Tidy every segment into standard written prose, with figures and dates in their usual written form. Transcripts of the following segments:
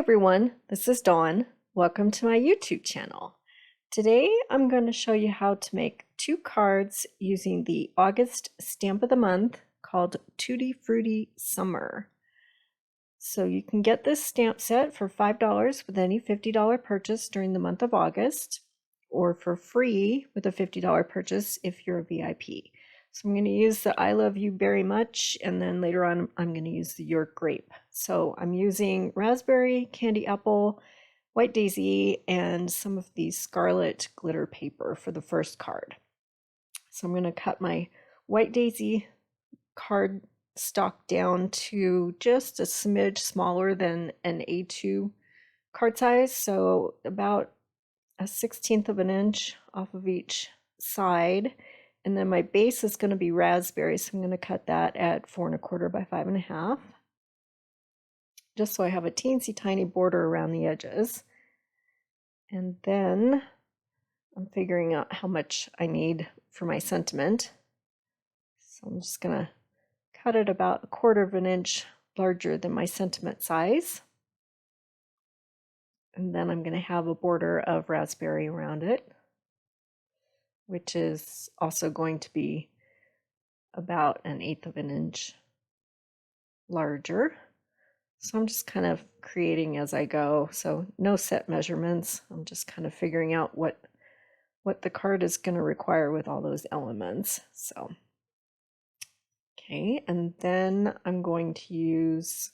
everyone, this is Dawn. Welcome to my YouTube channel. Today I'm going to show you how to make 2 cards using the August stamp of the month called Tutti Frutti Summer. So you can get this stamp set for $5 with any $50 purchase during the month of August, or for free with a $50 purchase if you're a VIP. So I'm going to use the I Love You Very Much, and then later on I'm going to use the York Grape. So I'm using raspberry, candy apple, white daisy, and some of the scarlet glitter paper for the first card. So I'm going to cut my white daisy card stock down to just a smidge smaller than an A2 card size, so about a 1/16 of an inch off of each side. And then my base is going to be raspberry, so I'm going to cut that at 4 1/4 by 5 1/2, just so I have a teensy tiny border around the edges. And then I'm figuring out how much I need for my sentiment. So I'm just going to cut it about 1/4 of an inch larger than my sentiment size. And then I'm going to have a border of raspberry around it, which is also going to be about 1/8 of an inch larger. So I'm just kind of creating as I go. So no set measurements. I'm just kind of figuring out what the card is going to require with all those elements. So, okay, and then I'm going to use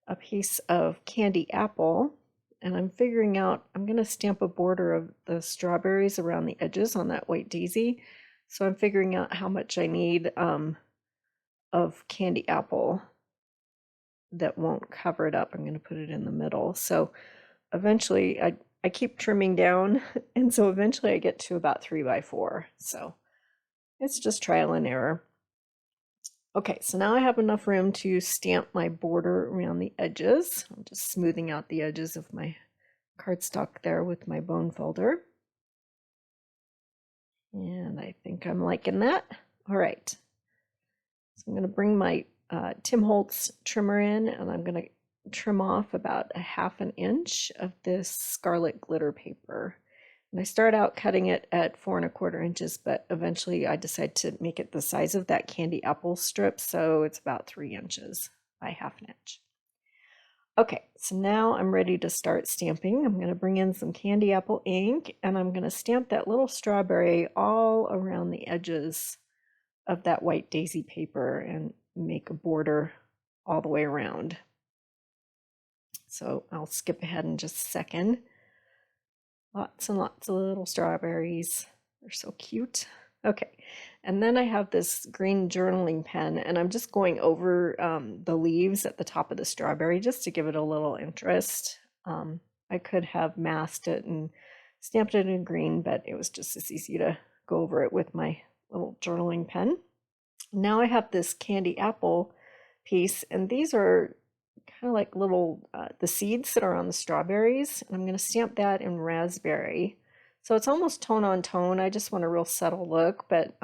a piece of candy apple, and I'm figuring out, I'm going to stamp a border of the strawberries around the edges on that white daisy. So I'm figuring out how much I need of candy apple that won't cover it up. I'm going to put it in the middle. So eventually I keep trimming down, and so eventually I get to about 3 by 4. So it's just trial and error. Okay, so now I have enough room to stamp my border around the edges. I'm just smoothing out the edges of my cardstock there with my bone folder. And I think I'm liking that. All right. So I'm going to bring my Tim Holtz trimmer in, and I'm going to trim off about 1/2 inch of this scarlet glitter paper. And I start out cutting it at 4 1/4 inches, but eventually I decide to make it the size of that candy apple strip, so it's about 3 inches by 1/2 inch. Okay, so now I'm ready to start stamping. I'm going to bring in some candy apple ink, and I'm going to stamp that little strawberry all around the edges of that white daisy paper and make a border all the way around. So I'll skip ahead in just a second. Lots and lots of little strawberries. They're so cute. Okay, and then I have this green journaling pen, and I'm just going over the leaves at the top of the strawberry just to give it a little interest. I could have masked it and stamped it in green, but it was just as easy to go over it with my little journaling pen. Now I have this candy apple piece, and these are kind of like little the seeds that are on the strawberries, and I'm going to stamp that in raspberry. So it's almost tone on tone. I just want a real subtle look, but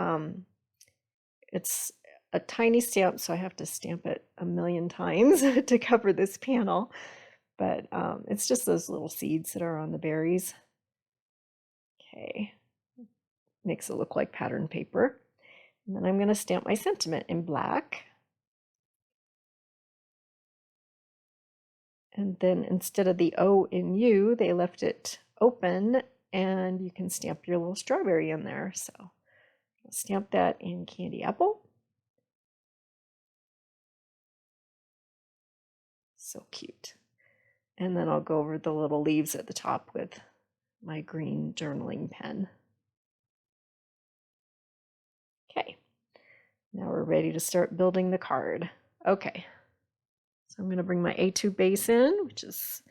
it's a tiny stamp, so I have to stamp it a million times to cover this panel. But it's just those little seeds that are on the berries. Okay, makes it look like pattern paper. And then I'm going to stamp my sentiment in black. And then instead of the O in U, they left it open, and you can stamp your little strawberry in there. So I'll stamp that in candy apple. So cute. And then I'll go over the little leaves at the top with my green journaling pen. Okay, now we're ready to start building the card. Okay, so I'm going to bring my A2 base in, which is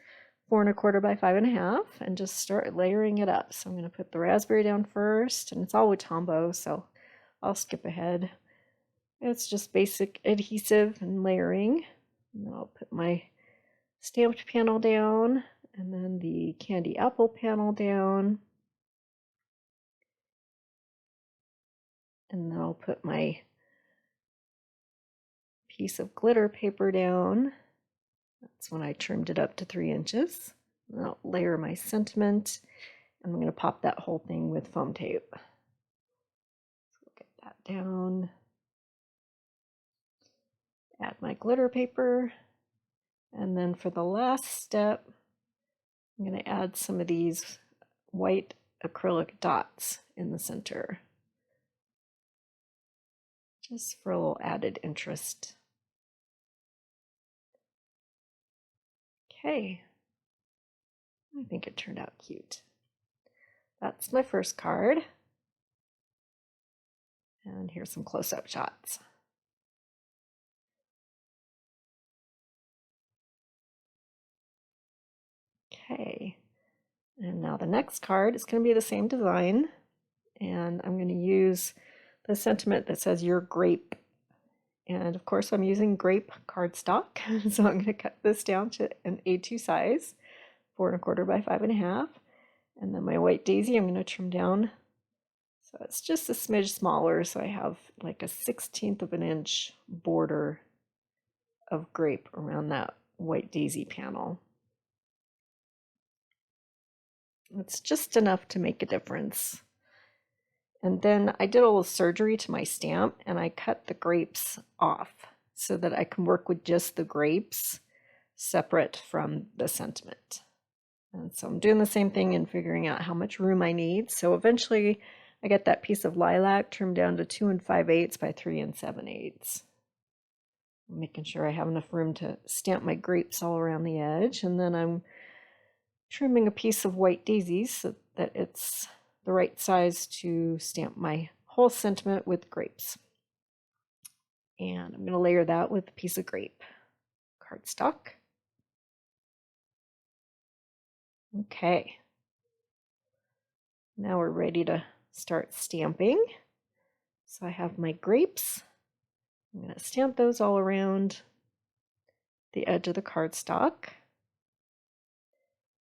4 1/4 by 5 1/2, and just start layering it up. So I'm going to put the raspberry down first, and it's all with Tombow, so I'll skip ahead. It's just basic adhesive and layering. And then I'll put my stamped panel down, and then the candy apple panel down. And then I'll put my piece of glitter paper down. That's when I trimmed it up to 3 inches. I'll layer my sentiment, and I'm going to pop that whole thing with foam tape. So get that down. Add my glitter paper, and then for the last step, I'm going to add some of these white acrylic dots in the center, just for a little added interest. Okay, I think it turned out cute. That's my first card. And here's some close-up shots. Okay, and now the next card is going to be the same design, and I'm going to use the sentiment that says "Your Grape." And of course I'm using grape cardstock, so I'm going to cut this down to an A2 size, 4 1/4 by 5 1/2. And then my white daisy I'm going to trim down, so it's just a smidge smaller, so I have like a 1/16 of an inch border of grape around that white daisy panel. It's just enough to make a difference. And then I did a little surgery to my stamp, and I cut the grapes off so that I can work with just the grapes separate from the sentiment. And so I'm doing the same thing and figuring out how much room I need. So eventually I get that piece of lilac trimmed down to 2 5/8 by 3 7/8. I'm making sure I have enough room to stamp my grapes all around the edge, and then I'm trimming a piece of white daisies so that it's the right size to stamp my whole sentiment with grapes. And I'm going to layer that with a piece of grape cardstock. Okay, now we're ready to start stamping. So I have my grapes. I'm going to stamp those all around the edge of the cardstock.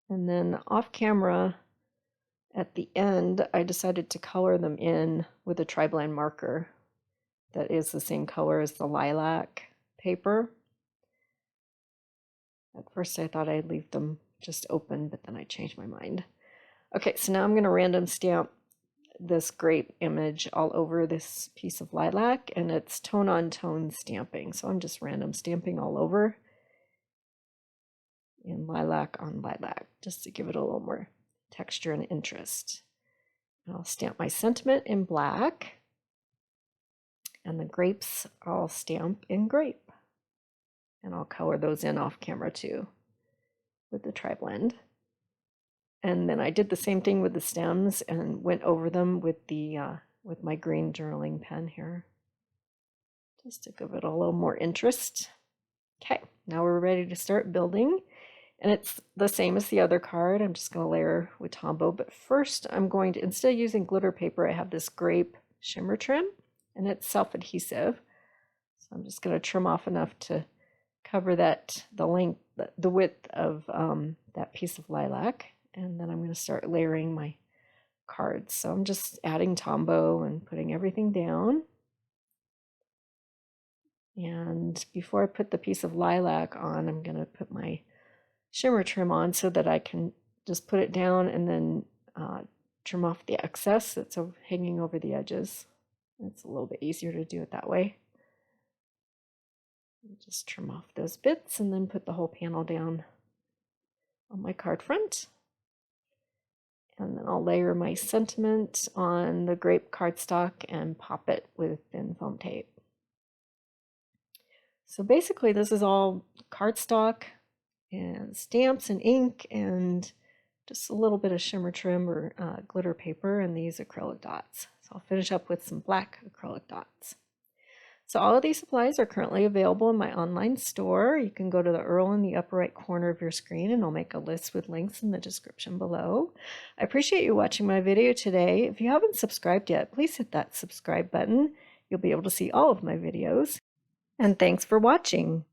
And then off camera, at the end, I decided to color them in with a tri-blend marker that is the same color as the lilac paper. At first I thought I'd leave them just open, but then I changed my mind. Okay, so now I'm going to random stamp this grape image all over this piece of lilac, and it's tone on tone stamping. So I'm just random stamping all over in lilac on lilac, just to give it a little more texture and interest. And I'll stamp my sentiment in black, and the grapes I'll stamp in grape. And I'll color those in off camera too with the tri-blend. And then I did the same thing with the stems and went over them with the with my green journaling pen here, just to give it a little more interest. Okay, now we're ready to start building. And it's the same as the other card. I'm just going to layer with Tombow, but first I'm going to, instead of using glitter paper, I have this grape shimmer trim, and it's self-adhesive. So I'm just going to trim off enough to cover that, the width of that piece of lilac, and then I'm going to start layering my cards. So I'm just adding Tombow and putting everything down. And before I put the piece of lilac on, I'm going to put my shimmer trim on so that I can just put it down and then trim off the excess that's hanging over the edges. It's a little bit easier to do it that way. Just trim off those bits and then put the whole panel down on my card front. And then I'll layer my sentiment on the grape cardstock and pop it with thin foam tape. So basically this is all cardstock and stamps and ink and just a little bit of shimmer trim or glitter paper and these acrylic dots. So I'll finish up with some black acrylic dots. So all of these supplies are currently available in my online store. You can go to the URL in the upper right corner of your screen, and I'll make a list with links in the description below. I appreciate you watching my video today. If you haven't subscribed yet, please hit that subscribe button. You'll be able to see all of my videos. And thanks for watching.